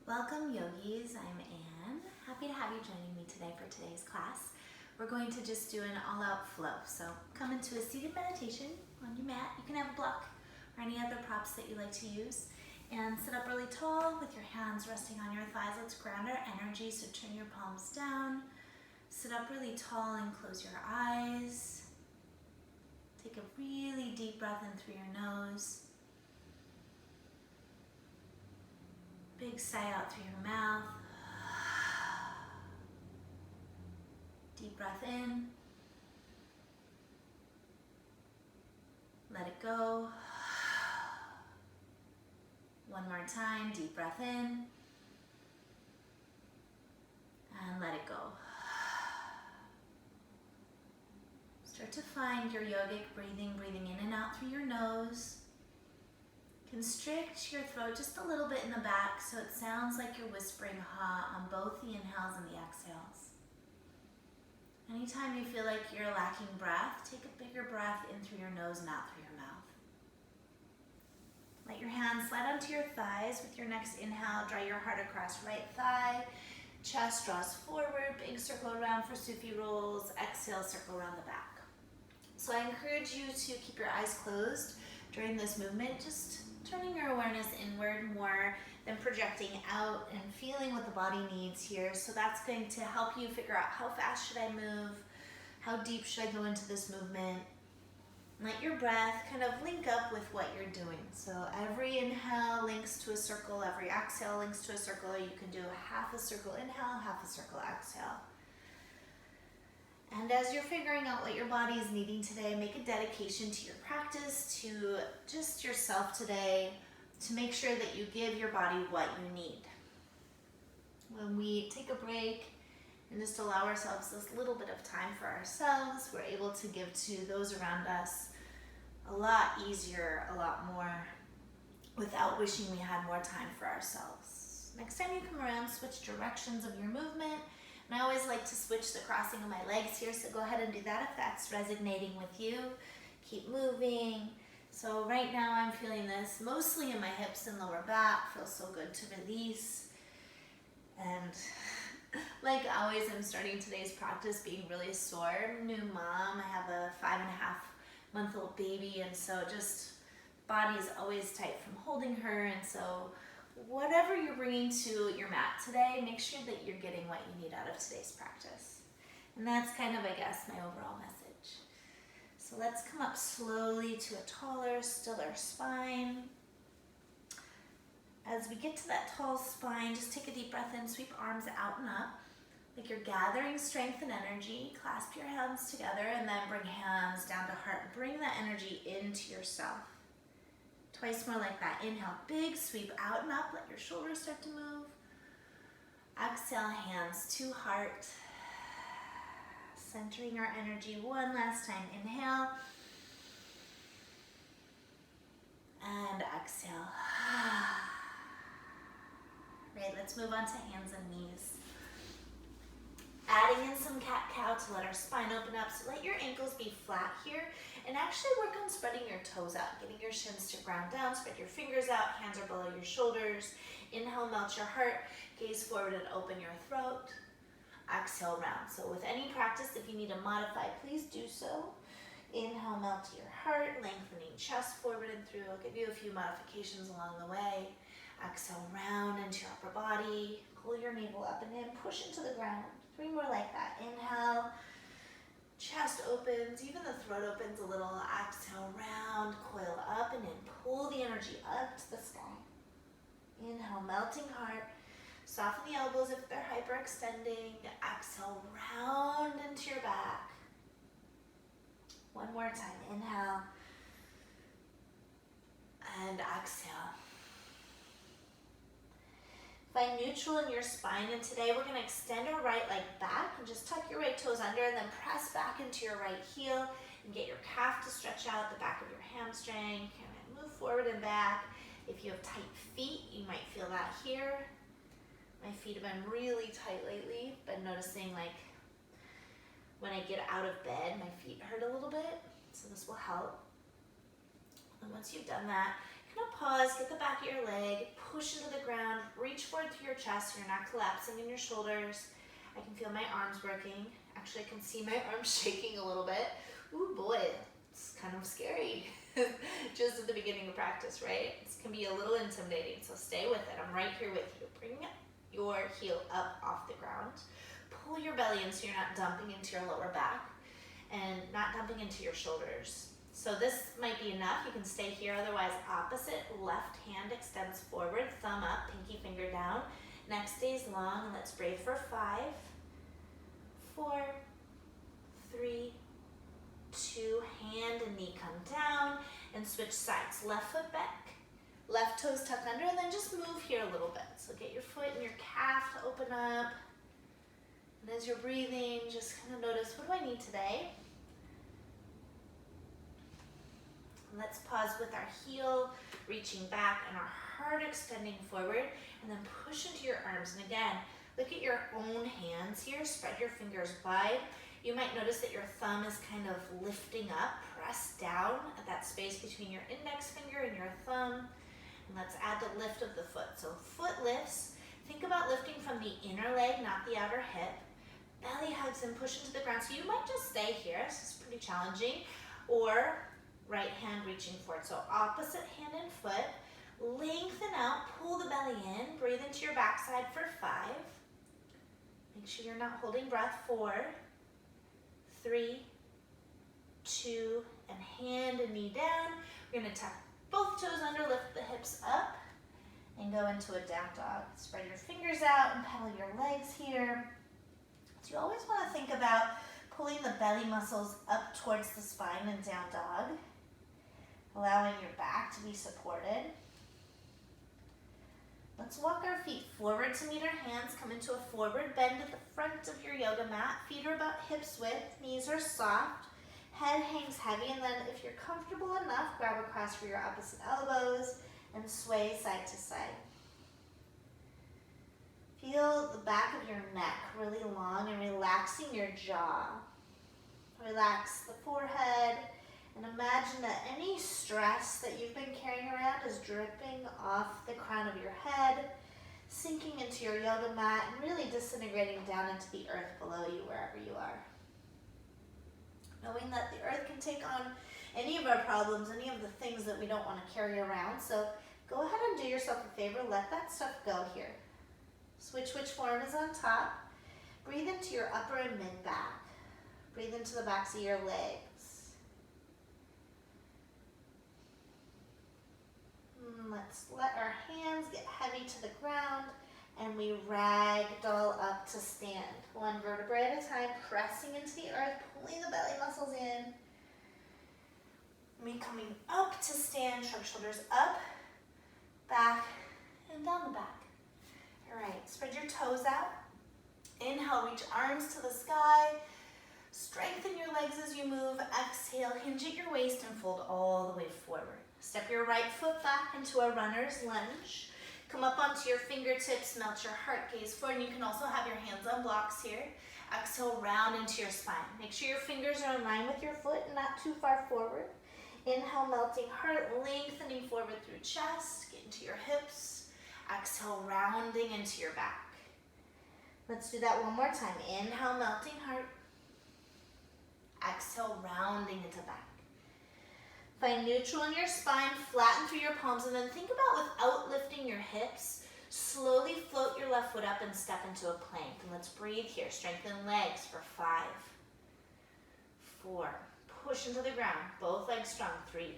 Welcome yogis, I'm Anne. Happy to have you joining me today for today's class. We're going to just do an all-out flow. So come into a seated meditation on your mat. You can have a block or any other props that you like to use. And sit up really tall with your hands resting on your thighs. Let's ground our energy, so turn your palms down. Sit up really tall and close your eyes. Take a really deep breath in through your nose. Big sigh out through your mouth. Deep breath in. Let it go. One more time, deep breath in. And let it go. Start to find your yogic breathing in and out through your nose. Constrict your throat just a little bit in the back so it sounds like you're whispering ha on both the inhales and the exhales. Anytime you feel like you're lacking breath, take a bigger breath in through your nose and out through your mouth. Let your hands slide onto your thighs. With your next inhale, draw your heart across right thigh. Chest draws forward, big circle around for Sufi rolls. Exhale, circle around the back. So I encourage you to keep your eyes closed during this movement, just turning your awareness inward more than projecting out and feeling what the body needs here. So that's going to help you figure out how fast should I move, how deep should I go into this movement. Let your breath kind of link up with what you're doing. So every inhale links to a circle, every exhale links to a circle. You can do half a circle inhale, half a circle exhale. And as you're figuring out what your body is needing today, make a dedication to your practice, to just yourself today, to make sure that you give your body what you need. When we take a break and just allow ourselves this little bit of time for ourselves, we're able to give to those around us a lot easier, a lot more, without wishing we had more time for ourselves. Next time you come around, switch directions of your movement. And I always like to switch the crossing of my legs here, so go ahead and do that if that's resonating with you. Keep moving. So right now I'm feeling this mostly in my hips and lower back. Feels so good to release. And like always, I'm starting today's practice being really sore. I'm a new mom. I have a 5.5-month-old baby, and so just body is always tight from holding her. And so whatever you're bringing to your mat today, make sure that you're getting what you need out of today's practice. And that's kind of, I guess, my overall message. So let's come up slowly to a taller, stiller spine. As we get to that tall spine, just take a deep breath in, sweep arms out and up, like you're gathering strength and energy. Clasp your hands together and then bring hands down to heart. Bring that energy into yourself. Twice more like that. Inhale, big sweep out and up. Let your shoulders start to move. Exhale, hands to heart. Centering our energy one last time. Inhale. And exhale. Great, let's move on to hands and knees. Adding in some cat-cow to let our spine open up. So let your ankles be flat here. And actually work on spreading your toes out, getting your shins to ground down. Spread your fingers out, hands are below your shoulders. Inhale, melt your heart. Gaze forward and open your throat. Exhale, round. So with any practice, if you need to modify, please do so. Inhale, melt your heart, lengthening chest forward and through. I'll give you a few modifications along the way. Exhale, round into your upper body. Pull your navel up and in, push into the ground. 3 more like that. Inhale, chest opens, even the throat opens a little. Exhale, round, coil up and in. Pull the energy up to the sky. Inhale, melting heart. Soften the elbows if they're hyperextending. Exhale, round into your back. One more time. Inhale. And exhale. Find neutral in your spine, and today we're going to extend our right leg back and just tuck your right toes under and then press back into your right heel and get your calf to stretch out, the back of your hamstring. Kind of move forward and back. If you have tight feet, you might feel that here. My feet have been really tight lately. Been noticing like when I get out of bed, my feet hurt a little bit, so this will help. And once you've done that, kind of pause, get the back of your leg, push into the ground, reach reach forward through your chest so you're not collapsing in your shoulders. I can feel my arms working. Actually, I can see my arms shaking a little bit. Ooh boy, it's kind of scary. Just at the beginning of practice, right? This can be a little intimidating, so stay with it. I'm right here with you. Bring your heel up off the ground. Pull your belly in so you're not dumping into your lower back and not dumping into your shoulders. So this might be enough. You can stay here. Otherwise, opposite left hand extends forward, thumb up, pinky finger down. Neck stays long, and let's breathe for 5, 4, 3, 2, hand and knee come down, and switch sides. Left foot back, left toes tuck under, and then just move here a little bit. So get your foot and your calf to open up. And as you're breathing, just kind of notice, what do I need today? Let's pause with our heel reaching back and our heart extending forward, and then push into your arms. And again, look at your own hands here. Spread your fingers wide. You might notice that your thumb is kind of lifting up. Press down at that space between your index finger and your thumb. And let's add the lift of the foot. So foot lifts. Think about lifting from the inner leg, not the outer hip. Belly hugs and push into the ground. So you might just stay here. This is pretty challenging. Or right hand reaching forward. So opposite hand and foot. Lengthen out, pull the belly in. Breathe into your backside for 5. Make sure you're not holding breath. 4, 3, 2, and hand and knee down. We're going to tuck both toes under, lift the hips up, and go into a down dog. Spread your fingers out and pedal your legs here. So you always want to think about pulling the belly muscles up towards the spine in down dog, allowing your back to be supported. Let's walk our feet forward to meet our hands. Come into a forward bend at the front of your yoga mat. Feet are about hips width, knees are soft, head hangs heavy, and then if you're comfortable enough, grab across for your opposite elbows and sway side to side. Feel the back of your neck really long and relaxing your jaw. Relax the forehead. And imagine that any stress that you've been carrying around is dripping off the crown of your head, sinking into your yoga mat, and really disintegrating down into the earth below you, wherever you are. Knowing that the earth can take on any of our problems, any of the things that we don't want to carry around. So go ahead and do yourself a favor. Let that stuff go here. Switch which form is on top. Breathe into your upper and mid back. Breathe into the backs of your legs. Let's let our hands get heavy to the ground, and we ragdoll up to stand. One vertebrae at a time, pressing into the earth, pulling the belly muscles in. Me coming up to stand, shrug shoulders up, back, and down the back. All right, spread your toes out. Inhale, reach arms to the sky. Strengthen your legs as you move. Exhale, hinge at your waist and fold all the way forward. Step your right foot back into a runner's lunge. Come up onto your fingertips, melt your heart gaze forward, and you can also have your hands on blocks here. Exhale, round into your spine. Make sure your fingers are in line with your foot and not too far forward. Inhale, melting heart, lengthening forward through chest, get into your hips. Exhale, rounding into your back. Let's do that one more time. Inhale, melting heart. Exhale, rounding into back. Find neutral in your spine, flatten through your palms, and then think about, without lifting your hips, slowly float your left foot up and step into a plank. And let's breathe here. Strengthen legs for 5, 4, push into the ground, both legs strong, 3,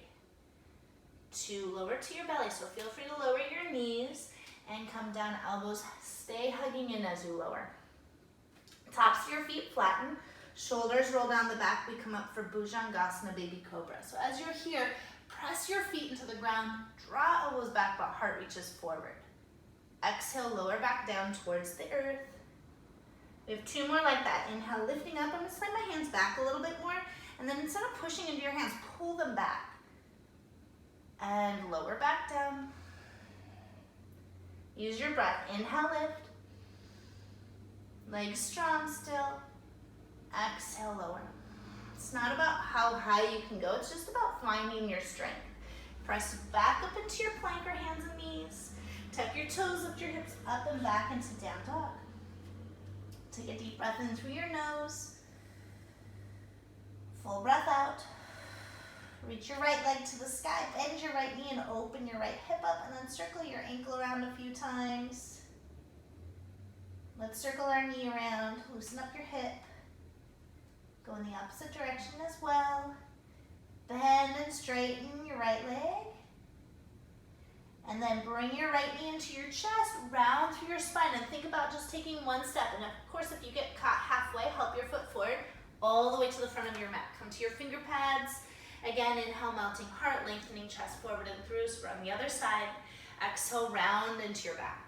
2, lower to your belly, so feel free to lower your knees and come down, elbows stay hugging in as you lower. Tops of your feet flatten. Shoulders roll down the back. We come up for Bhujangasana, baby cobra. So as you're here, press your feet into the ground, draw elbows back, but heart reaches forward. Exhale, lower back down towards the earth. We have 2 more like that. Inhale, lifting up. I'm gonna slide my hands back a little bit more, and then instead of pushing into your hands, pull them back. And lower back down. Use your breath. Inhale, lift. Legs strong still. Exhale, lower. It's not about how high you can go, it's just about finding your strength. Press back up into your plank or hands and knees. Tuck your toes, lift your hips up and back into down dog. Take a deep breath in through your nose. Full breath out. Reach your right leg to the sky, bend your right knee and open your right hip up, and then circle your ankle around a few times. Let's circle our knee around, loosen up your hip. Go in the opposite direction as well. Bend and straighten your right leg. And then bring your right knee into your chest, round through your spine, and think about just taking one step. And of course, if you get caught halfway, help your foot forward all the way to the front of your mat. Come to your finger pads. Again, inhale, melting heart, lengthening chest forward and through. So we're on the other side. Exhale, round into your back.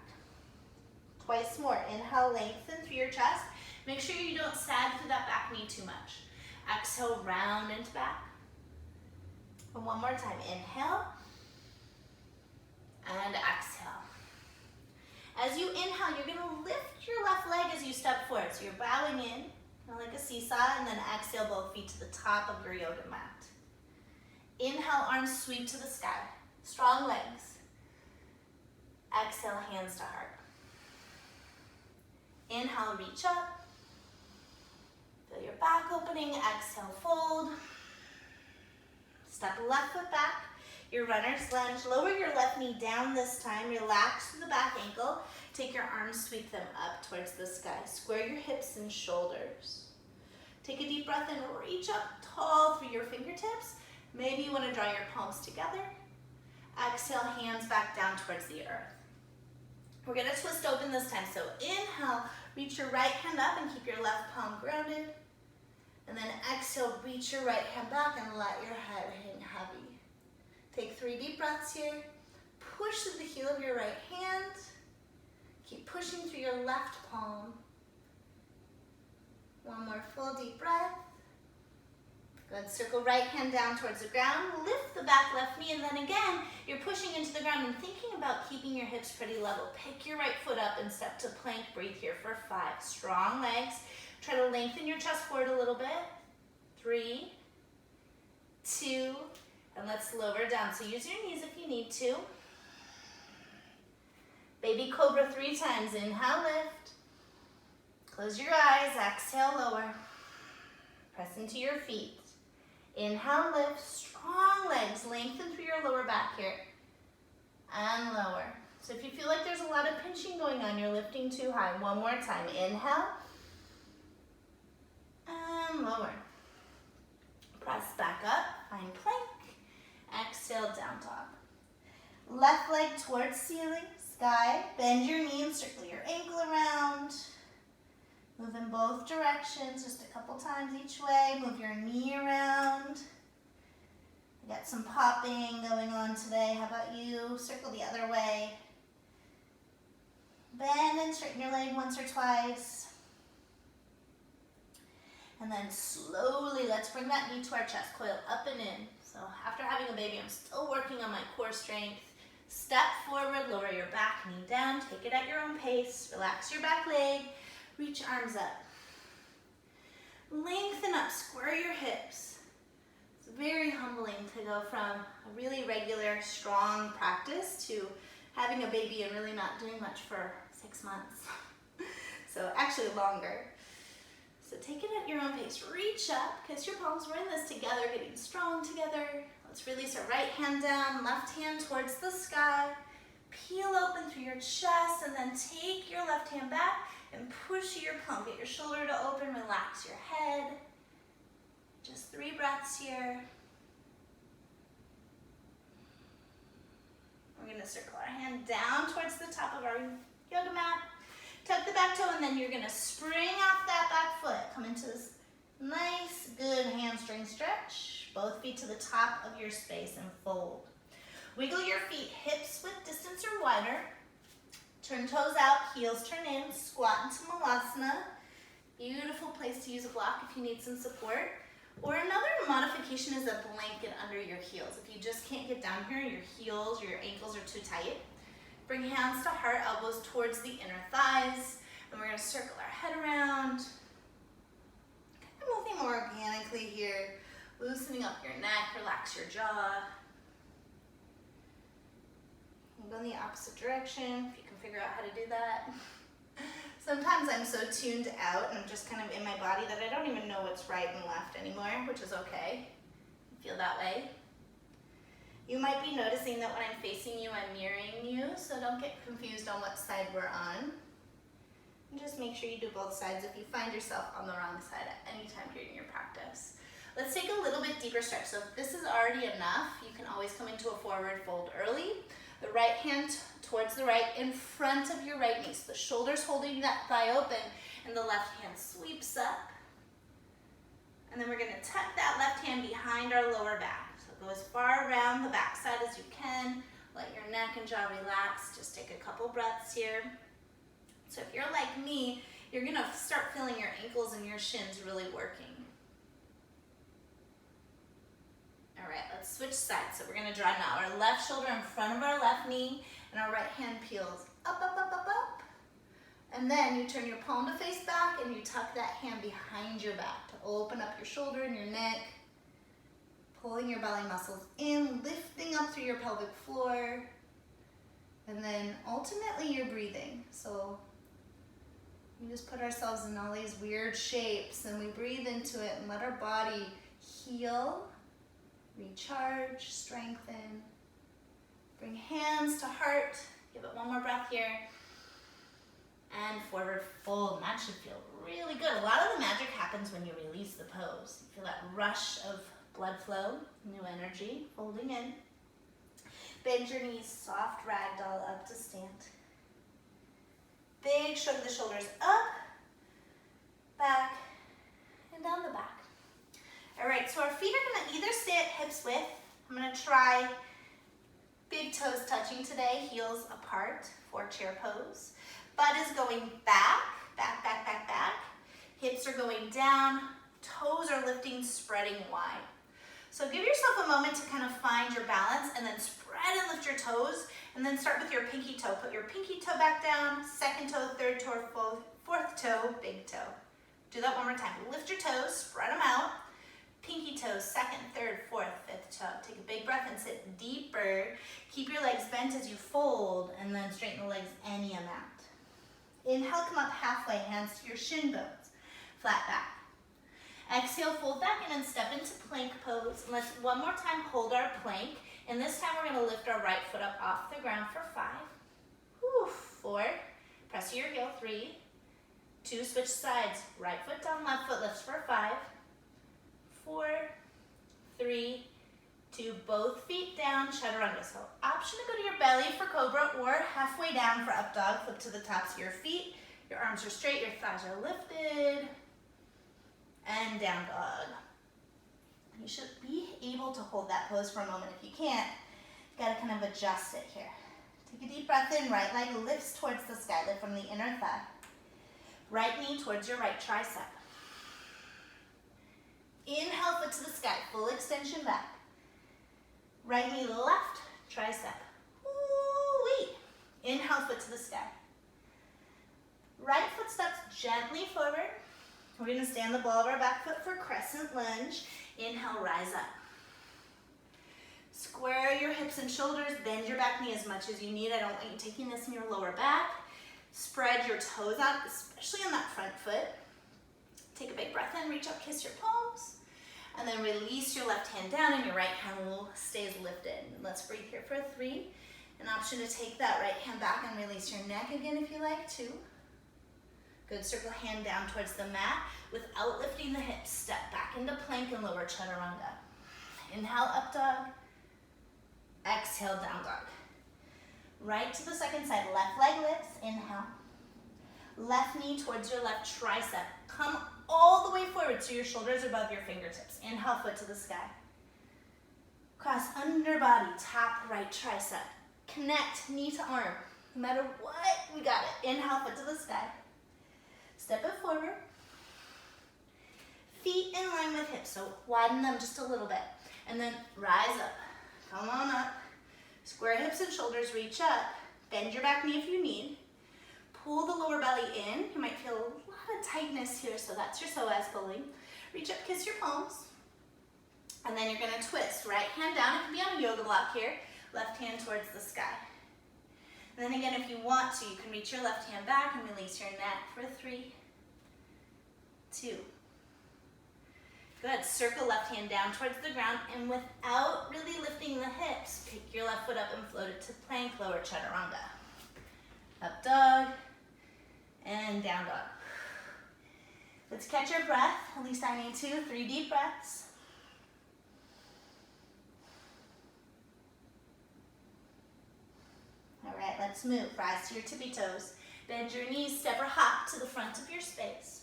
Twice more. Inhale, lengthen through your chest. Make sure you don't sag through that back knee too much. Exhale, round into back. And one more time. Inhale. And exhale. As you inhale, you're going to lift your left leg as you step forward. So you're bowing in, like a seesaw, and then exhale both feet to the top of your yoga mat. Inhale, arms sweep to the sky. Strong legs. Exhale, hands to heart. Inhale, reach up. Feel your back opening. Exhale, fold. Step left foot back. Your runner's lunge. Lower your left knee down this time. Relax through the back ankle. Take your arms, sweep them up towards the sky. Square your hips and shoulders. Take a deep breath in. Reach up tall through your fingertips. Maybe you want to draw your palms together. Exhale, hands back down towards the earth. We're going to twist open this time. So inhale, reach your right hand up and keep your left palm grounded. And then exhale, reach your right hand back and let your head hang heavy. Take 3 deep breaths here. Push through the heel of your right hand. Keep pushing through your left palm. One more full deep breath. Good. Circle right hand down towards the ground. Lift the back left knee, and then again, you're pushing into the ground and thinking about keeping your hips pretty level. Pick your right foot up and step to plank. Breathe here for 5. Strong legs. Try to lengthen your chest forward a little bit. 3, 2, and let's lower down. So use your knees if you need to. Baby cobra 3 times. Inhale, lift. Close your eyes. Exhale, lower. Press into your feet. Inhale, lift. Strong legs. Lengthen through your lower back here. And lower. So if you feel like there's a lot of pinching going on, you're lifting too high. One more time. Inhale. And lower. Press back up. Find plank. Exhale, down dog. Left leg towards ceiling, sky. Bend your knee and circle your ankle around. Move in both directions, just a couple times each way. Move your knee around. We got some popping going on today. How about you? Circle the other way. Bend and straighten your leg once or twice. And then slowly, let's bring that knee to our chest. Coil up and in. So after having a baby, I'm still working on my core strength. Step forward, lower your back, knee down. Take it at your own pace. Relax your back leg. Reach arms up. Lengthen up, square your hips. It's very humbling to go from a really regular, strong practice to having a baby and really not doing much for 6 months. So actually longer. So take it at your own pace. Reach up, kiss your palms. We're in this together, getting strong together. Let's release our right hand down, left hand towards the sky. Peel open through your chest and then take your left hand back and push your palm. Get your shoulder to open, relax your head. Just 3 breaths here. We're going to circle our hand down towards the top of our yoga mat. Tuck the back toe, and then you're going to spring off that back foot. Come into this nice, good hamstring stretch. Both feet to the top of your space and fold. Wiggle your feet, hips width distance or wider. Turn toes out, heels turn in. Squat into Malasana. Beautiful place to use a block if you need some support. Or another modification is a blanket under your heels. If you just can't get down here, your heels or your ankles are too tight. Bring hands to heart, elbows towards the inner thighs. And we're going to circle our head around. Kind of moving more organically here. Loosening up your neck, relax your jaw. We'll go in the opposite direction, if you can figure out how to do that. Sometimes I'm so tuned out and I'm just kind of in my body that I don't even know what's right and left anymore, which is okay. I feel that way. You might be noticing that when I'm facing you, I'm mirroring you, so don't get confused on what side we're on. And just make sure you do both sides if you find yourself on the wrong side at any time during your practice. Let's take a little bit deeper stretch. So if this is already enough, you can always come into a forward fold early. The right hand towards the right in front of your right knee. So the shoulders holding that thigh open and the left hand sweeps up. And then we're gonna tuck that left hand behind our lower back. So go as far around the back side as you can. Let your neck and jaw relax. Just take a couple breaths here. So if you're like me, you're gonna start feeling your ankles and your shins really working. All right, let's switch sides. So we're gonna draw now our left shoulder in front of our left knee and our right hand peels up, up, up, up, up. And then you turn your palm to face back and you tuck that hand behind your back to open up your shoulder and your neck, pulling your belly muscles in, lifting up through your pelvic floor. And then ultimately you're breathing. So we just put ourselves in all these weird shapes and we breathe into it and let our body heal, recharge, strengthen. Bring hands to heart. Give it one more breath here. And forward fold. And that should feel really good. A lot of the magic happens when you release the pose. You feel that rush of blood flow, new energy, folding in. Bend your knees, soft ragdoll up to stand. Big shrug of the shoulders up, back, and down the back. All right, so our feet are gonna either stay at hips width. I'm gonna try big toes touching today, heels apart for chair pose. Butt is going back, back, back, back, back. Hips are going down, toes are lifting, spreading wide. So give yourself a moment to kind of find your balance and then spread and lift your toes and then start with your pinky toe. Put your pinky toe back down, second toe, third toe, fourth toe, big toe. Do that one more time. Lift your toes, spread them out. Pinky toes, second, third, fourth, fifth toe. Take a big breath and sit deeper. Keep your legs bent as you fold and then straighten the legs any amount. Inhale, come up halfway, hands to your shin bones. Flat back. Exhale, fold back in and step into plank pose. And let's one more time hold our plank. And this time we're gonna lift our right foot up off the ground for 5. Whew, 4. Press to your heel, 3. 2, switch sides. Right foot down, left foot lifts for 5. 4, 3, 2, both feet down, chaturanga. So option to go to your belly for cobra or halfway down for up dog. Flip to the tops of your feet. Your arms are straight, your thighs are lifted. And down dog. You should be able to hold that pose for a moment. If you can't, you gotta kind of adjust it here. Take a deep breath in, right leg lifts towards the sky, lift from the inner thigh. Right knee towards your right tricep. Inhale, foot to the sky, full extension back. Right knee left tricep. Woo-wee. Inhale, foot to the sky. Right foot steps gently forward. We're gonna stand the ball of our back foot for crescent lunge. Inhale, rise up. Square your hips and shoulders, bend your back knee as much as you need. I don't want you taking this in your lower back. Spread your toes out, especially on that front foot. Take a big breath in, reach up, kiss your palms. And then release your left hand down and your right hand will stay lifted. Let's breathe here for 3. An option to take that right hand back and release your neck again if you like. 2. Good, circle hand down towards the mat without lifting the hips. Step back into plank and lower chaturanga. Inhale, up dog. Exhale, down dog. Right to the second side, left leg lifts, inhale. Left knee towards your left tricep. Come all the way forward so your shoulders are above your fingertips. Inhale, foot to the sky. Cross under body, top right tricep. Connect knee to arm. No matter what, we got it. Inhale, foot to the sky. Step it forward. Feet in line with hips, so widen them just a little bit. And then rise up. Come on up. Square hips and shoulders, reach up. Bend your back knee if you need. Pull the lower belly in. You might feel a lot of tightness here, so that's your psoas pulling. Reach up, kiss your palms. And then you're gonna twist. Right hand down, it can be on a yoga block here. Left hand towards the sky. And then again, if you want to, you can reach your left hand back and release your neck for 3, 2. Good. Circle left hand down towards the ground, and without really lifting the hips, pick your left foot up and float it to plank, lower chaturanga. Up dog, and down dog. Let's catch our breath. At least I need 2, 3 deep breaths. All right, let's move. Rise to your tippy toes. Bend your knees, step or hop to the front of your space.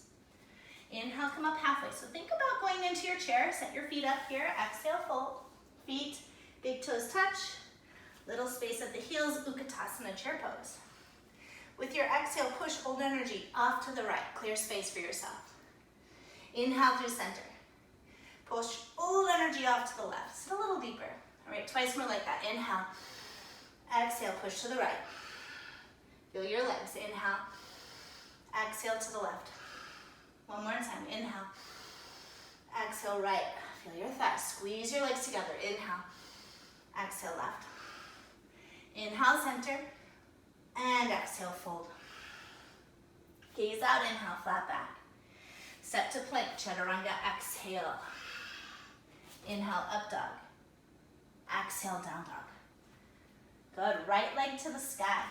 Inhale, come up halfway. So think about going into your chair. Set your feet up here. Exhale, fold. Feet, big toes touch. Little space at the heels, Utkatasana chair pose. With your exhale, push old energy off to the right. Clear space for yourself. Inhale through center. Push old energy off to the left. Sit a little deeper. All right, twice more like that. Inhale. Exhale, push to the right. Feel your legs. Inhale. Exhale to the left. One more time. Inhale. Exhale, right. Feel your thighs. Squeeze your legs together. Inhale. Exhale, left. Inhale, center. And exhale, fold. Gaze out. Inhale, flat back. Step to plank. Chaturanga. Exhale. Inhale, up dog. Exhale, down dog. Good. Right leg to the sky.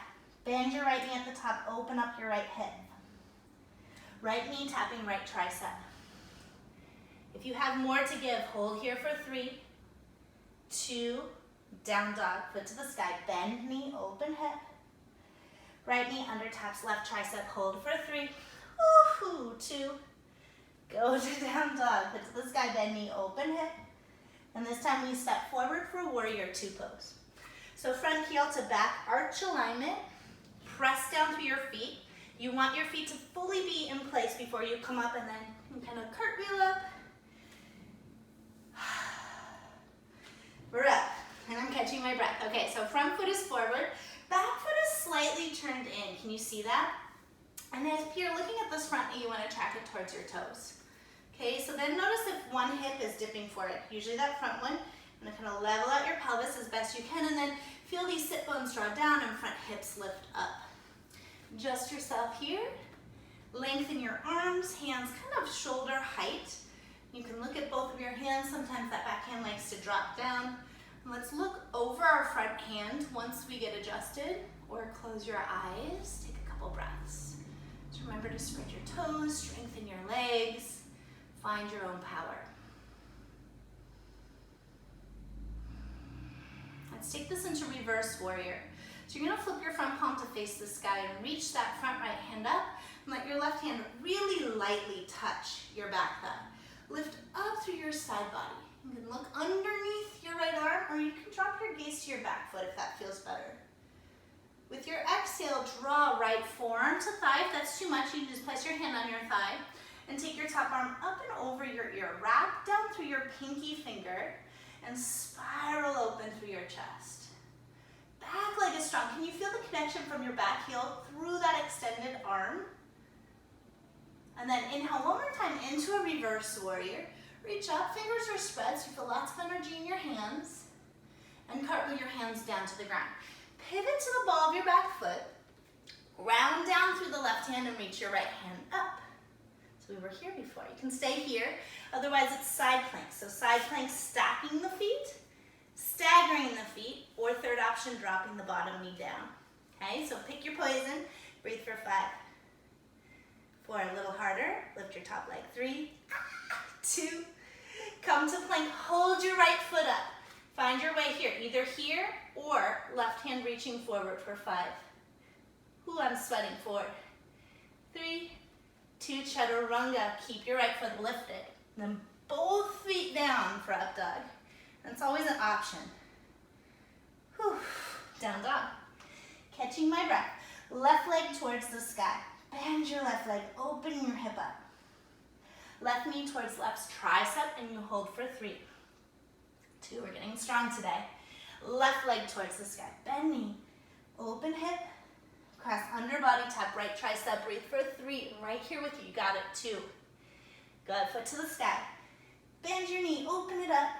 Bend your right knee at the top. Open up your right hip. Right knee tapping right tricep. If you have more to give, hold here for 3, 2, down dog, foot to the sky. Bend knee, open hip. Right knee under taps left tricep. Hold for 3, 2, go to down dog, foot to the sky. Bend knee, open hip. And this time we step forward for warrior 2 pose. So front heel to back arch alignment. Press down through your feet. You want your feet to fully be in place before you come up, and then you kind of cartwheel up. We're up, and I'm catching my breath. Okay, so front foot is forward, back foot is slightly turned in. Can you see that? And if you're looking at this front knee, you want to track it towards your toes. Okay, so then notice if one hip is dipping forward. Usually that front one, I'm going to kind of level out your pelvis as best you can, and then feel these sit bones draw down and front hips lift up. Adjust yourself here. Lengthen your arms, hands kind of shoulder height. You can look at both of your hands. Sometimes that back hand likes to drop down. And let's look over our front hand once we get adjusted, or close your eyes. Take a couple breaths. Just remember to spread your toes, strengthen your legs, find your own power. Let's take this into reverse warrior. So you're gonna flip your front palm to face the sky and reach that front right hand up, and let your left hand really lightly touch your back thigh. Lift up through your side body. You can look underneath your right arm, or you can drop your gaze to your back foot if that feels better. With your exhale, draw right forearm to thigh. If that's too much, you can just place your hand on your thigh and take your top arm up and over your ear. Wrap down through your pinky finger and spiral open through your chest. Back leg is strong. Can you feel the connection from your back heel through that extended arm? And then inhale one more time into a reverse warrior. Reach up, fingers are spread, so you feel lots of energy in your hands. And cartwheel your hands down to the ground. Pivot to the ball of your back foot. Round down through the left hand and reach your right hand up. So we were here before. You can stay here. Otherwise, it's side plank. So side plank, stacking the feet, staggering the feet, or third option, dropping the bottom knee down. Okay, so pick your poison. Breathe for 5. 4, a little harder. Lift your top leg. 3, 2, come to plank. Hold your right foot up. Find your way here, either here or left hand reaching forward for 5. Ooh, I'm sweating. 4, 3, 2, chaturanga. Keep your right foot lifted. Then both feet down for up dog. That's always an option. Whew. Down dog. Catching my breath. Left leg towards the sky. Bend your left leg, open your hip up. Left knee towards left's tricep, and you hold for 3. 2, we're getting strong today. Left leg towards the sky. Bend knee, open hip, cross under body, tap right tricep, breathe for 3. Right here with you, you got it. 2. Good, foot to the sky. Bend your knee, open it up,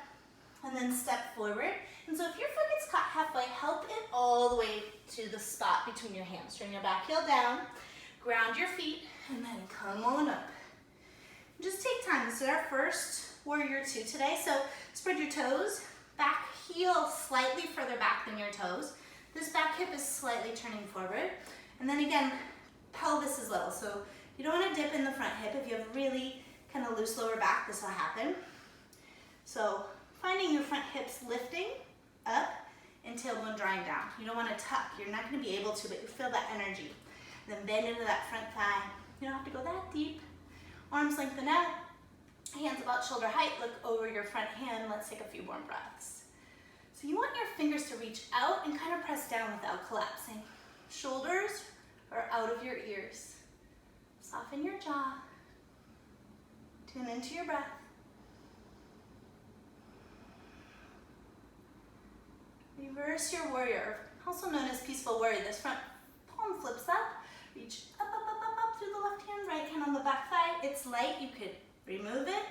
and then step forward. And so if your foot gets caught halfway, help it all the way to the spot between your hands. Turn your back heel down, ground your feet, and then come on up. Just take time. This is our first warrior two today. So spread your toes, back heel slightly further back than your toes. This back hip is slightly turning forward. And then again, pelvis is level. So you don't want to dip in the front hip. If you have really kind of loose lower back, this will happen. So finding your front hips lifting up and tailbone drawing down. You don't want to tuck. You're not going to be able to, but you feel that energy. And then bend into that front thigh. You don't have to go that deep. Arms lengthen out. Hands about shoulder height. Look over your front hand. Let's take a few more breaths. So you want your fingers to reach out and kind of press down without collapsing. Shoulders are out of your ears. Soften your jaw. Tune into your breath. Reverse your warrior, also known as peaceful warrior. This front palm flips up. Reach up, up, up, up, up through the left hand, right hand on the back thigh. It's light. You could remove it.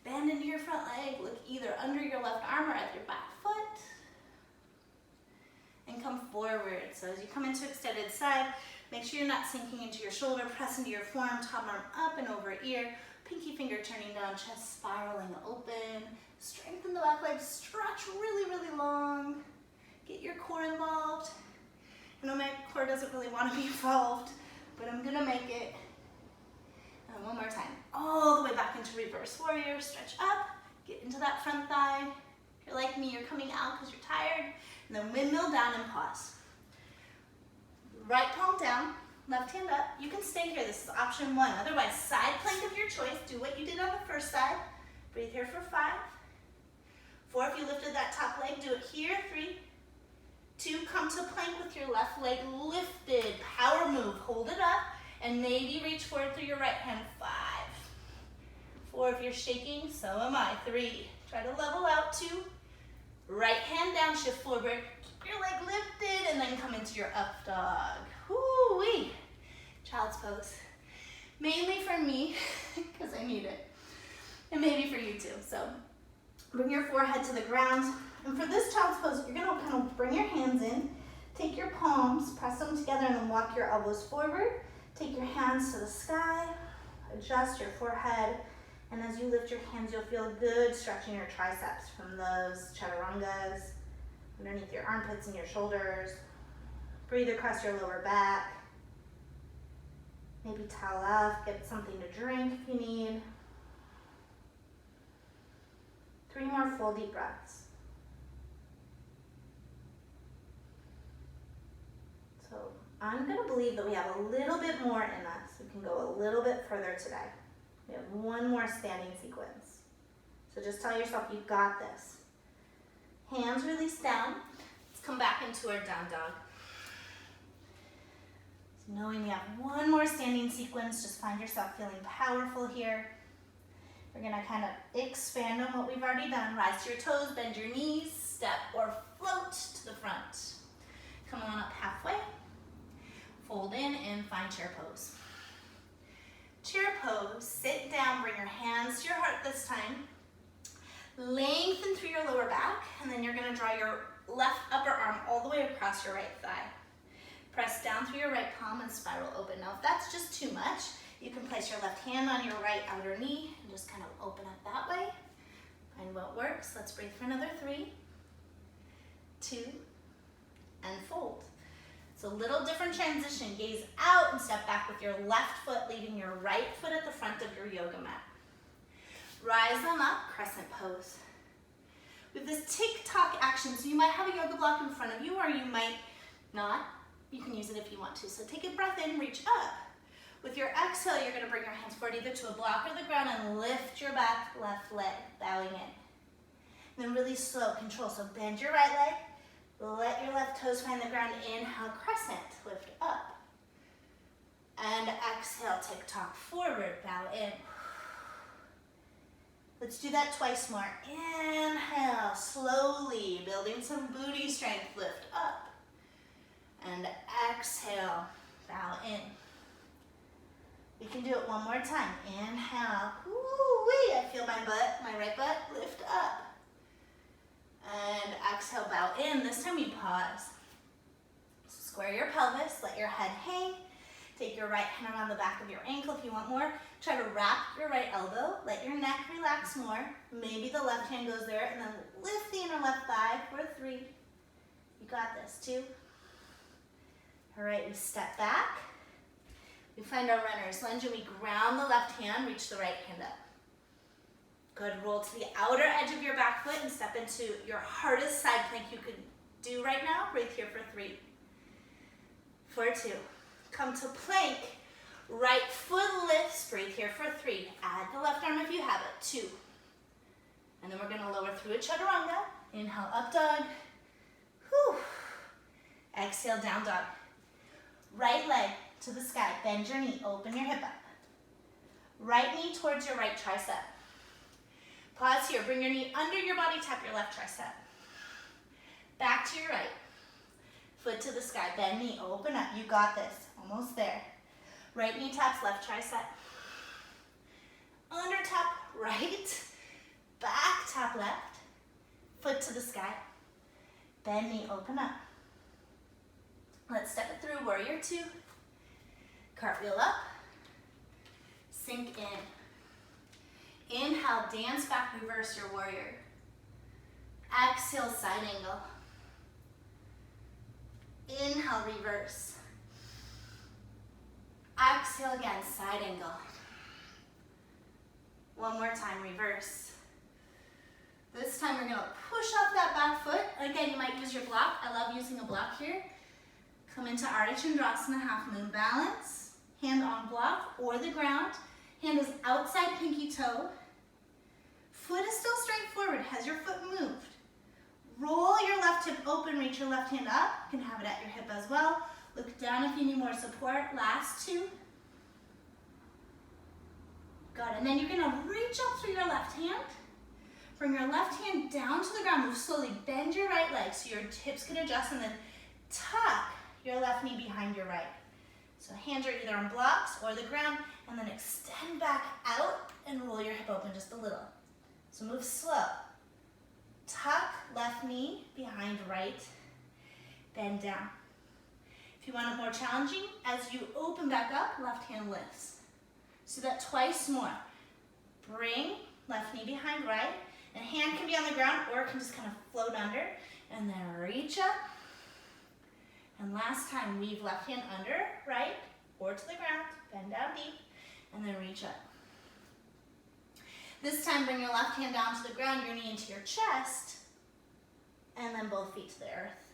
Bend into your front leg. Look either under your left arm or at your back foot. And come forward. So as you come into extended side, make sure you're not sinking into your shoulder. Press into your forearm, top arm up and over ear. Pinky finger turning down, chest spiraling open. Strengthen the back leg. Stretch really, really long. Get your core involved. I know my core doesn't really want to be involved, but I'm gonna make it. And one more time. All the way back into reverse warrior. Stretch up, get into that front thigh. If you're like me, you're coming out because you're tired. And then windmill down and pause. Right palm down, left hand up. You can stay here, this is option one. Otherwise, side plank of your choice. Do what you did on the first side. Breathe here for 5. 4, if you lifted that top leg, do it here. 3, 2, come to plank with your left leg lifted. Power move, hold it up, and maybe reach forward through your right hand. 5. 4, if you're shaking, so am I. 3, try to level out. 2, right hand down, shift forward. Keep your leg lifted, and then come into your up dog. Woo-wee. Child's pose. Mainly for me, because I need it. And maybe for you too. So bring your forehead to the ground. And for this child's pose, you're going to kind of bring your hands in, take your palms, press them together, and then walk your elbows forward. Take your hands to the sky, adjust your forehead, and as you lift your hands, you'll feel good stretching your triceps from those chaturangas, underneath your armpits and your shoulders. Breathe across your lower back. Maybe towel off, get something to drink if you need. 3 more full deep breaths. So I'm going to believe that we have a little bit more in us. We can go a little bit further today. We have one more standing sequence. So just tell yourself you got this. Hands release down. Let's come back into our down dog. So knowing we have one more standing sequence, just find yourself feeling powerful here. We're going to kind of expand on what we've already done. Rise to your toes, bend your knees, step or float to the front. Come on up halfway. Fold in and find chair pose. Chair pose, sit down, bring your hands to your heart this time. Lengthen through your lower back, and then you're going to draw your left upper arm all the way across your right thigh. Press down through your right palm and spiral open. Now, if that's just too much, you can place your left hand on your right outer knee and just kind of open up that way. Find what works. Let's breathe for another 3, 2, and fold. So little different transition. Gaze out and step back with your left foot, leaving your right foot at the front of your yoga mat. Rise them up, crescent pose. With this tick-tock action, so you might have a yoga block in front of you or you might not. You can use it if you want to. So take a breath in, reach up. With your exhale, you're going to bring your hands forward either to a block or the ground and lift your back left leg, bowing in. And then really slow, control. So bend your right leg. Let your left toes find the ground. Inhale, crescent, lift up. And exhale, tick-tock forward, bow in. Let's do that twice more. Inhale, slowly, building some booty strength, lift up. And exhale, bow in. We can do it one more time. Inhale, woo-wee, I feel my butt, my right butt, lift up. And exhale, bow in. This time we pause. Square your pelvis, let your head hang. Take your right hand around the back of your ankle if you want more. Try to wrap your right elbow. Let your neck relax more. Maybe the left hand goes there, and then lift the inner left thigh for 3. You got this, 2. All right, we step back. We find our runner's lunge and we ground the left hand, reach the right hand up. Good, roll to the outer edge of your back foot and step into your hardest side plank you could do right now. Breathe here for 3, for 2. Come to plank, right foot lifts, breathe here for 3. Add the left arm if you have it, 2. And then we're gonna lower through a chaturanga. Inhale, up dog. Whew. Exhale, down dog. Right leg to the sky, bend your knee, open your hip up. Right knee towards your right tricep. Pause here, bring your knee under your body, tap your left tricep. Back to your right. Foot to the sky, bend knee, open up, you got this, almost there. Right knee taps left tricep. Under tap right, back tap left, foot to the sky. Bend knee, open up. Let's step it through, warrior 2. Cartwheel up, sink in. Inhale, dance back, reverse your warrior. Exhale, side angle. Inhale, reverse. Exhale again, side angle. One more time, reverse. This time we're gonna push up that back foot. Again, you might use your block. I love using a block here. Come into Ardha Chandrasana, half moon balance. Hand on block or the ground. Hand is outside pinky toe. Foot is still straight forward. Has your foot moved? Roll your left hip open, reach your left hand up. You can have it at your hip as well. Look down if you need more support. Last 2. Good, and then you're gonna reach up through your left hand. Bring your left hand down to the ground. Move slowly, bend your right leg so your hips can adjust, and then tuck your left knee behind your right. So hands are either on blocks or the ground, and then extend back out and roll your hip open just a little. So move slow. Tuck left knee behind right, bend down. If you want it more challenging, as you open back up, left hand lifts. So that twice more. Bring left knee behind right, and hand can be on the ground or it can just kind of float under, and then reach up. And last time, weave left hand under, right, or to the ground, bend down deep, and then reach up. This time, bring your left hand down to the ground, your knee into your chest, and then both feet to the earth.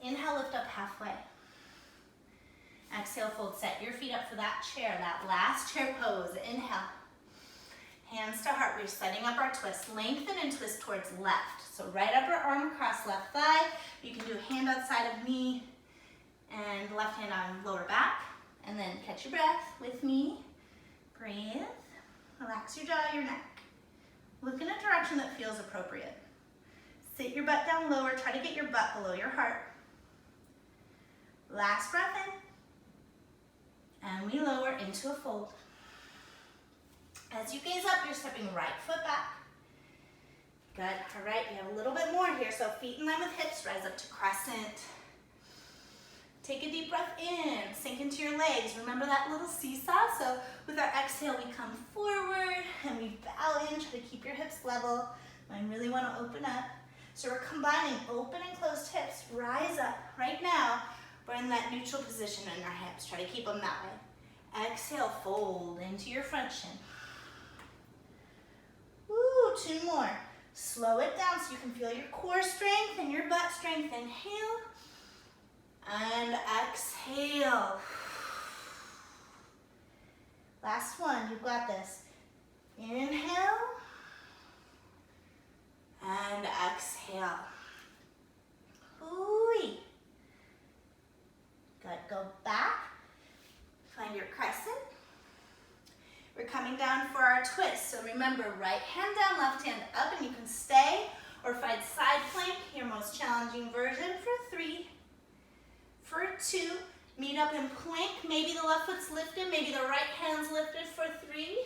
Inhale, lift up halfway. Exhale, fold, set your feet up for that chair, that last chair pose. Inhale. Hands to heart, we're setting up our twist. Lengthen and twist towards left. So right upper arm across left thigh. You can do hand outside of knee and left hand on lower back. And then catch your breath with me. Breathe. Relax your jaw, your neck. Look in a direction that feels appropriate. Sit your butt down lower. Try to get your butt below your heart. Last breath in. And we lower into a fold. As you gaze up, you're stepping right foot back. Good, all right, we have a little bit more here. So feet in line with hips, rise up to crescent. Take a deep breath in, sink into your legs. Remember that little seesaw? So with our exhale, we come forward and we bow in, try to keep your hips level. Mine really wanna open up. So we're combining open and closed hips. Rise up right now. We're in that neutral position in our hips. Try to keep them that way. Exhale, fold into your front shin. Woo, 2 more. Slow it down so you can feel your core strength and your butt strength. Inhale and exhale. Last one, you've got this. Inhale and exhale. Ooh-wee. Good, go back. Find your crescent. We're coming down for our twist. So remember, right hand down, left hand up, and you can stay or find side plank, your most challenging version, for 3. For 2, meet up in plank. Maybe the left foot's lifted, maybe the right hand's lifted for 3.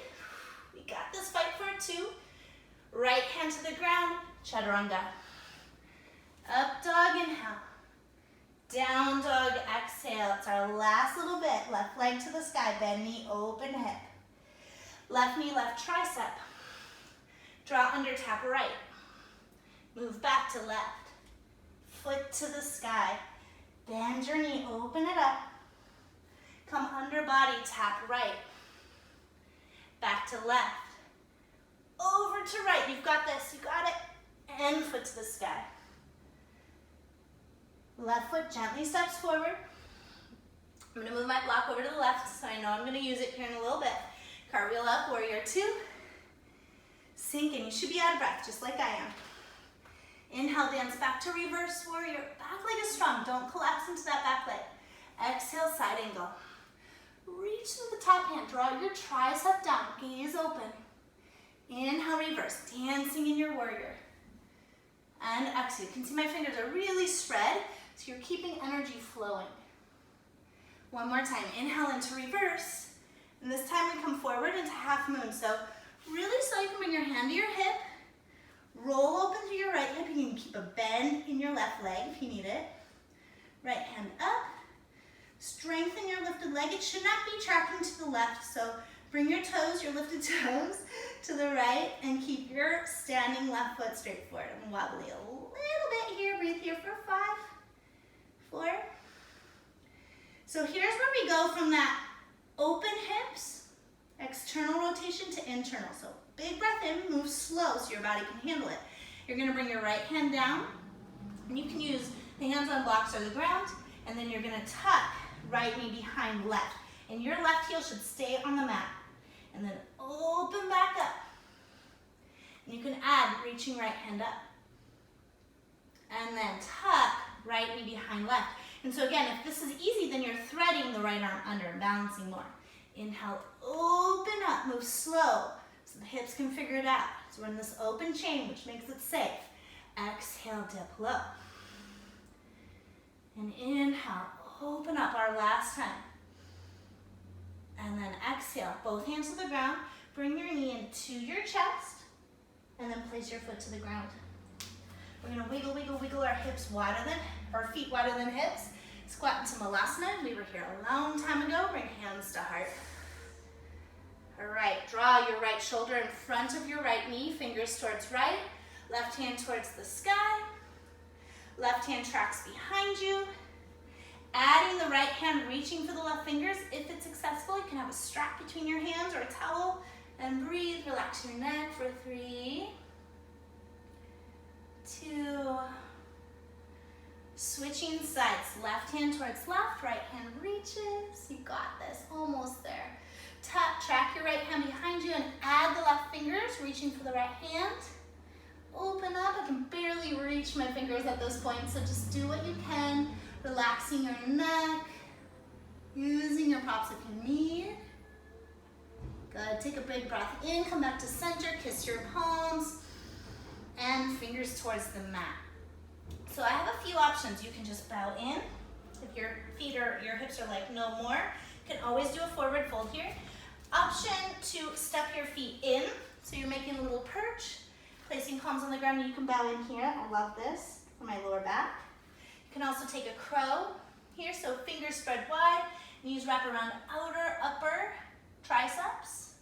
We got this, fight for 2. Right hand to the ground, chaturanga. Up dog, inhale. Down dog, exhale. It's our last little bit. Left leg to the sky, bend knee, open hip. Left knee, left tricep. Draw under, tap right. Move back to left. Foot to the sky. Bend your knee, open it up. Come under body, tap right. Back to left. Over to right. You've got this, you got it. And foot to the sky. Left foot gently steps forward. I'm gonna move my block over to the left, so I know I'm gonna use it here in a little bit. Cartwheel up, warrior two. Sink in, you should be out of breath, just like I am. Inhale, dance back to reverse warrior. Back leg is strong, don't collapse into that back leg. Exhale, side angle. Reach to the top hand, draw your tricep down, gaze open. Inhale, reverse, dancing in your warrior. And exhale, you can see my fingers are really spread, so you're keeping energy flowing. One more time, inhale into reverse. And this time we come forward into half moon. So really slow, you can bring your hand to your hip. Roll open to your right hip. You can keep a bend in your left leg if you need it. Right hand up. Strengthen your lifted leg. It should not be tracking to the left. So bring your toes, your lifted toes, to the right and keep your standing left foot straight forward. And wobbly a little bit here. Breathe here for 5, 4. So here's where we go from that open hips, external rotation to internal. So big breath in, move slow so your body can handle it. You're gonna bring your right hand down, and you can use the hands on blocks or the ground, and then you're gonna tuck right knee behind left. And your left heel should stay on the mat. And then open back up. And you can add reaching right hand up. And then tuck right knee behind left. And so again, if this is easy, then you're threading the right arm under and balancing more. Inhale, open up, move slow so the hips can figure it out. So we're in this open chain, which makes it safe. Exhale, dip low. And inhale, open up our last time. And then exhale, both hands to the ground. Bring your knee into your chest, and then place your foot to the ground. We're gonna wiggle, wiggle, wiggle our hips wider than, our feet wider than hips. Squat into Malasana. We were here a long time ago. Bring hands to heart. All right, draw your right shoulder in front of your right knee, fingers towards right, left hand towards the sky. Left hand tracks behind you. Adding the right hand, reaching for the left fingers. If it's accessible, you can have a strap between your hands or a towel. And breathe, relax your neck for 3, 2. Switching sides, left hand towards left, right hand reaches. You got this, almost there. Track your right hand behind you and add the left fingers, reaching for the right hand. Open up, I can barely reach my fingers at those points, so just do what you can. Relaxing your neck, using your props if you need. Good, take a big breath in, come back to center, kiss your palms, and fingers towards the mat. So I have a few options. You can just bow in. If your feet or your hips are like no more, you can always do a forward fold here. Option to step your feet in, so you're making a little perch, placing palms on the ground. You can bow in here. I love this for my lower back. You can also take a crow here, so fingers spread wide, knees wrap around outer, upper triceps.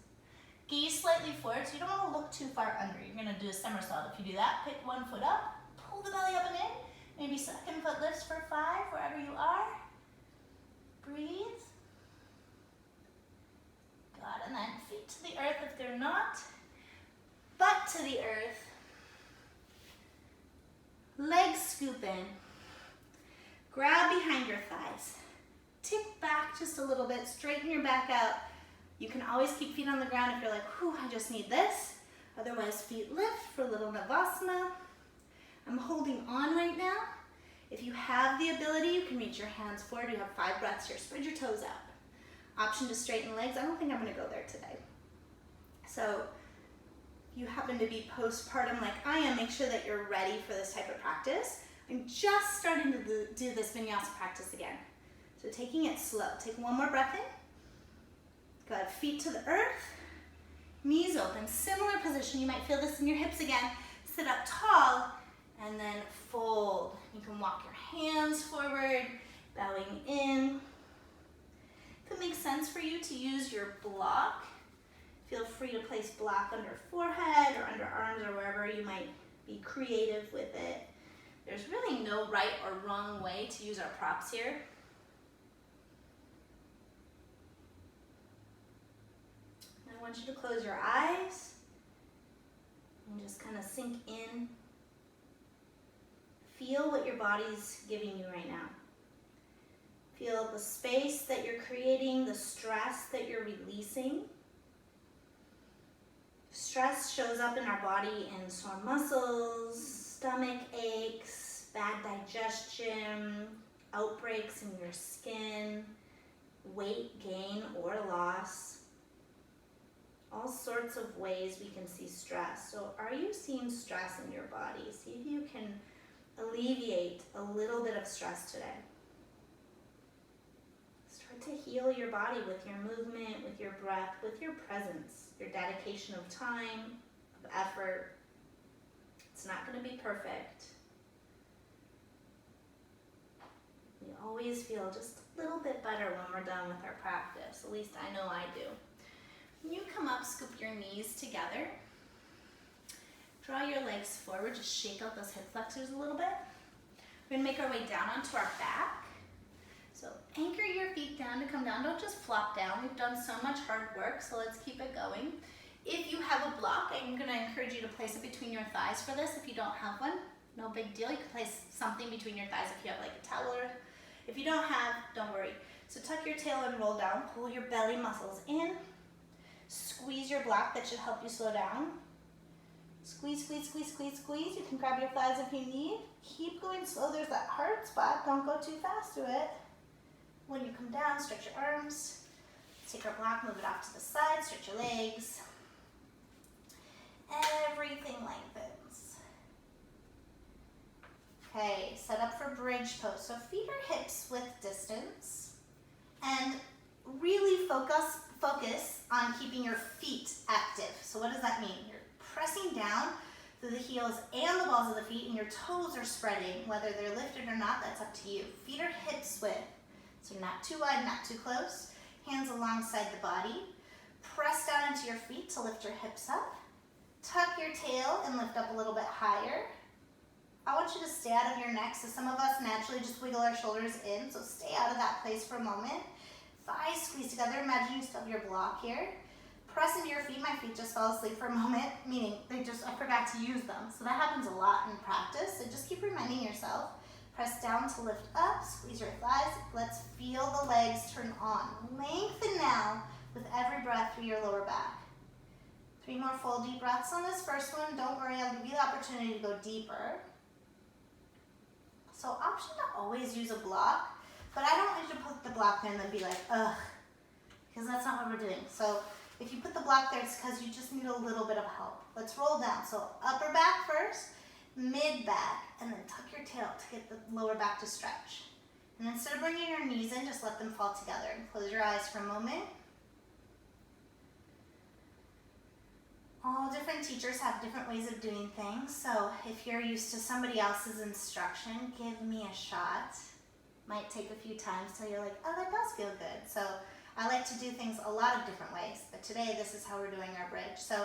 Gaze slightly forward, so you don't want to look too far under. You're gonna do a somersault. If you do that, pick one foot up, pull the belly up and in. Maybe second foot lifts for 5, wherever you are. Breathe. Good, and then feet to the earth if they're not. Butt to the earth. Legs scoop in. Grab behind your thighs. Tip back just a little bit, straighten your back out. You can always keep feet on the ground if you're like, whew, I just need this. Otherwise, feet lift for a little Navasana. I'm holding on right now. If you have the ability, you can reach your hands forward. You have 5 breaths here. Spread your toes out. Option to straighten legs. I don't think I'm gonna go there today. So you happen to be postpartum like I am, make sure that you're ready for this type of practice. I'm just starting to do this Vinyasa practice again. So taking it slow. Take one more breath in. Good, feet to the earth. Knees open, similar position. You might feel this in your hips again. Sit up tall And then fold. You can walk your hands forward, bowing in. If it makes sense for you to use your block, feel free to place block under forehead or under arms or wherever you might be creative with it. There's really no right or wrong way to use our props here. I want you to close your eyes and just kind of sink in. Feel what your body's giving you right now. Feel the space that you're creating, the stress that you're releasing. Stress shows up in our body in sore muscles, stomach aches, bad digestion, outbreaks in your skin, weight gain or loss. All sorts of ways we can see stress. So are you seeing stress in your body? See if you can alleviate a little bit of stress today. Start to heal your body with your movement, with your breath, with your presence, your dedication of time, of effort. It's not going to be perfect. We always feel just a little bit better when we're done with our practice. At least I know I do. When you come up, scoop your knees together. Draw your legs forward, just shake out those hip flexors a little bit. We're gonna make our way down onto our back. So anchor your feet down to come down, don't just flop down. We've done so much hard work, so let's keep it going. If you have a block, I'm gonna encourage you to place it between your thighs for this. If you don't have one, no big deal. You can place something between your thighs if you have like a towel or, if you don't have, don't worry. So tuck your tail and roll down, pull your belly muscles in, squeeze your block, that should help you slow down. Squeeze, squeeze, squeeze, squeeze, squeeze. You can grab your thighs if you need. Keep going slow. There's that hard spot. Don't go too fast to it. When you come down, stretch your arms. Take our block, move it off to the side. Stretch your legs. Everything lengthens. Okay, set up for bridge pose. So feet or hips with distance. And really focus on keeping your feet active. So what does that mean? You're pressing down through the heels and the balls of the feet, and your toes are spreading. Whether they're lifted or not, that's up to you. Feet are hips width, so not too wide, not too close. Hands alongside the body. Press down into your feet to lift your hips up. Tuck your tail and lift up a little bit higher. I want you to stay out of your neck. So some of us naturally just wiggle our shoulders in, so stay out of that place for a moment. Thighs squeeze together. Imagine you still have your block here. Press into your feet. My feet just fell asleep for a moment, meaning I forgot to use them. So that happens a lot in practice. So just keep reminding yourself. Press down to lift up. Squeeze your thighs. Let's feel the legs turn on. Lengthen now with every breath through your lower back. 3 more full deep breaths on this first one. Don't worry, I'll give you the opportunity to go deeper. So option to always use a block, but I don't want you to put the block there and then be like, ugh, because that's not what we're doing. So if you put the block there, it's because you just need a little bit of help. Let's roll down. So upper back first, mid back, and then tuck your tail to get the lower back to stretch. And instead of bringing your knees in, just let them fall together. And close your eyes for a moment. All different teachers have different ways of doing things. So if you're used to somebody else's instruction, give me a shot. Might take a few times till you're like, oh, that does feel good. So I like to do things a lot of different ways, but today this is how we're doing our bridge. So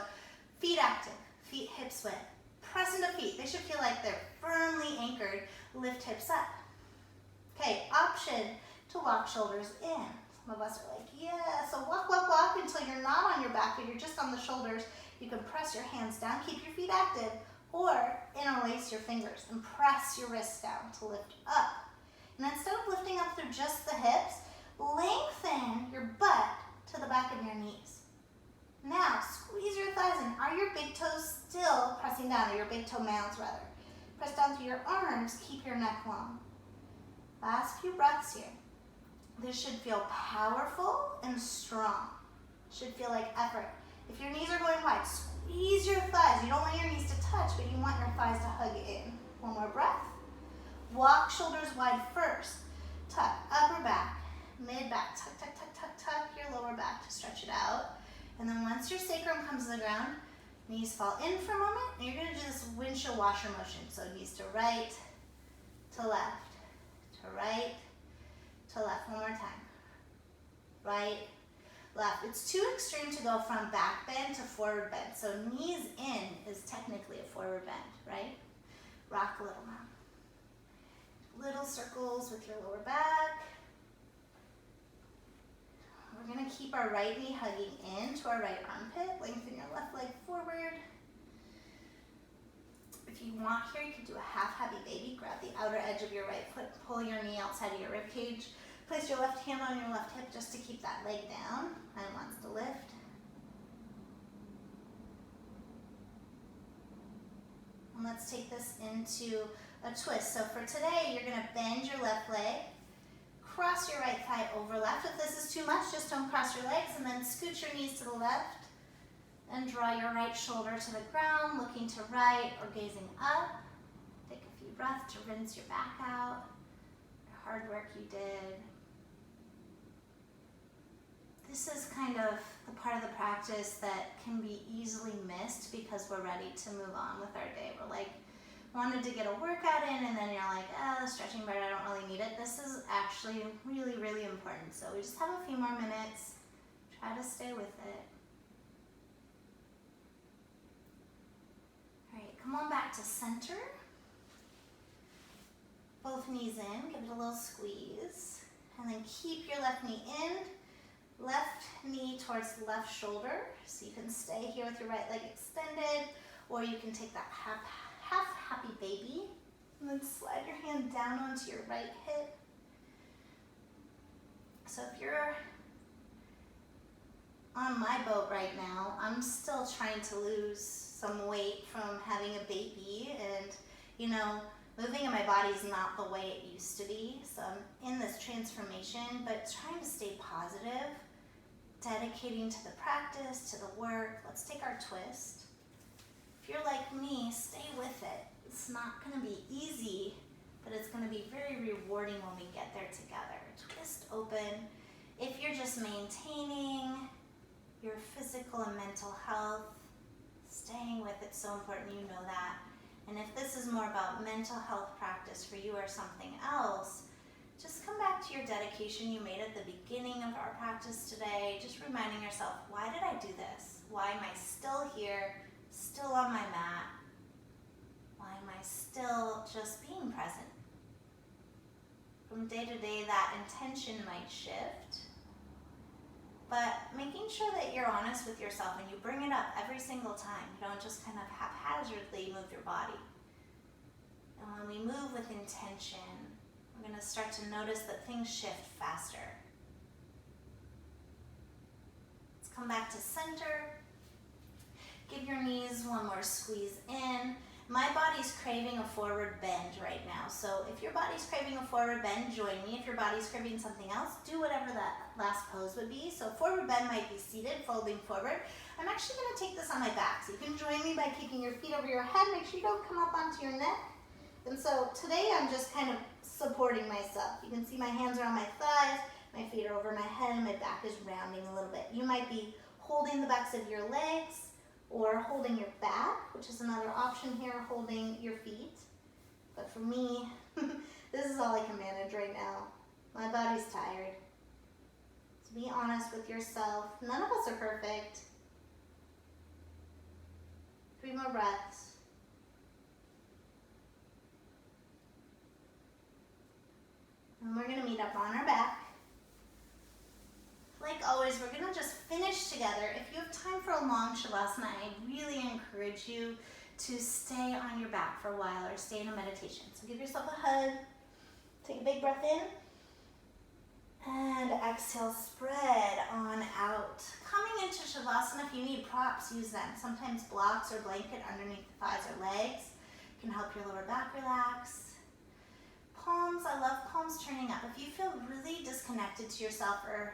feet active, feet hips width. Press into feet. They should feel like they're firmly anchored. Lift hips up. Okay, option to walk shoulders in. Some of us are like, yeah. So walk, walk, walk until you're not on your back, but you're just on the shoulders. You can press your hands down, keep your feet active, or interlace your fingers and press your wrists down to lift up. And instead of lifting up through just the hips, lengthen your butt to the back of your knees. Now, squeeze your thighs in. Are your big toes still pressing down, or your big toe mounds rather? Press down through your arms, keep your neck long. Last few breaths here. This should feel powerful and strong. Should feel like effort. If your knees are going wide, squeeze your thighs. You don't want your knees to touch, but you want your thighs to hug in. One more breath. Walk shoulders wide first. Tuck upper back, mid back. Tuck, tuck, tuck, tuck, tuck your lower back to stretch it out. And then once your sacrum comes to the ground, Knees fall in for a moment, and you're gonna do this windshield washer motion. So knees to right, to left, to right, to left. One more time. Right, left. It's too extreme to go from back bend to forward bend. So knees in is technically a forward bend, right? Rock a little now. Little circles with your lower back. We're gonna keep our right knee hugging into our right armpit. Lengthen your left leg forward. If you want here, you can do a half happy baby. Grab the outer edge of your right foot, pull your knee outside of your rib cage. Place your left hand on your left hip just to keep that leg down. And wants to lift. And let's take this into a twist. So for today, you're gonna bend your left leg, cross your right thigh over left. If this is too much, just don't cross your legs, and then scoot your knees to the left and draw your right shoulder to the ground, looking to right or gazing up. Take a few breaths to rinse your back out, the hard work you did. This is kind of the part of the practice that can be easily missed because we're ready to move on with our day. We're like, wanted to get a workout in, and then you're like, the stretching part, I don't really need it. This is actually really, really important. So we just have a few more minutes. Try to stay with it. All right, come on back to center. Both knees in, give it a little squeeze. And then keep your left knee in. Left knee towards the left shoulder, so you can stay here with your right leg extended, or you can take that half happy baby, and then slide your hand down onto your right hip. So if you're on my boat right now, I'm still trying to lose some weight from having a baby, and you know, moving in my body is not the way it used to be. So I'm in this transformation, but trying to stay positive, dedicating to the practice, to the work. Let's take our twist. If you're like me, stay with it. It's not gonna be easy, but it's gonna be very rewarding when we get there together. Twist open. If you're just maintaining your physical and mental health, staying with it's so important, you know that. And if this is more about mental health practice for you or something else, just come back to your dedication you made at the beginning of our practice today, just reminding yourself, why did I do this? Why am I still here, still on my mat? Why am I still just being present? From day to day, that intention might shift, but making sure that you're honest with yourself and you bring it up every single time. You don't just kind of haphazardly move your body. And when we move with intention, we're going to start to notice that things shift faster. Let's come back to center. Give your knees one more squeeze in. My body's craving a forward bend right now. So if your body's craving a forward bend, join me. If your body's craving something else, do whatever that last pose would be. So forward bend might be seated, folding forward. I'm actually going to take this on my back. So you can join me by keeping your feet over your head. Make sure you don't come up onto your neck. And so today I'm just kind of supporting myself. You can see my hands are on my thighs, my feet are over my head, and my back is rounding a little bit. You might be holding the backs of your legs or holding your back, which is another option here, holding your feet. But for me, this is all I can manage right now. My body's tired. So be honest with yourself. None of us are perfect. 3 more breaths. And we're gonna meet up on our back. Like always, we're gonna just finish together. If you have time for a long shavasana, I really encourage you to stay on your back for a while or stay in a meditation. So give yourself a hug, take a big breath in, and exhale, spread on out. Coming into shavasana, if you need props, use them. Sometimes blocks or blanket underneath the thighs or legs can help your lower back relax. Palms, I love palms turning up. If you feel really disconnected to yourself or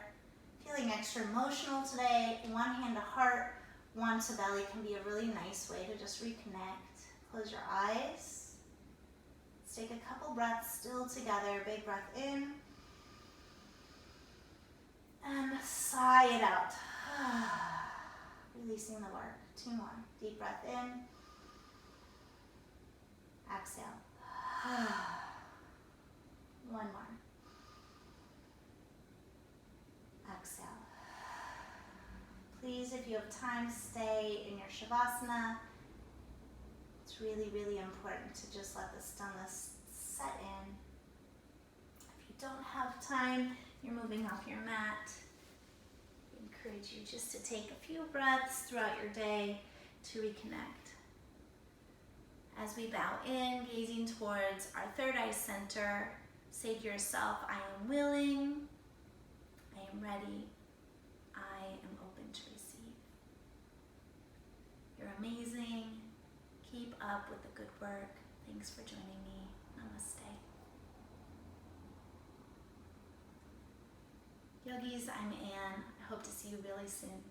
feeling extra emotional today, one hand to heart, one to belly can be a really nice way to just reconnect. Close your eyes. Let's take a couple breaths still together. Big breath in. And sigh it out. Releasing the work. 2 more. Deep breath in. Exhale. 1 more. Exhale. Please, if you have time, stay in your Shavasana. It's really, really important to just let the stillness set in. If you don't have time, you're moving off your mat. I encourage you just to take a few breaths throughout your day to reconnect. As we bow in, gazing towards our third eye center, say to yourself, I am willing, I am ready, I am open to receive. You're amazing. Keep up with the good work. Thanks for joining me. Namaste. Yogis, I'm Anne. I hope to see you really soon.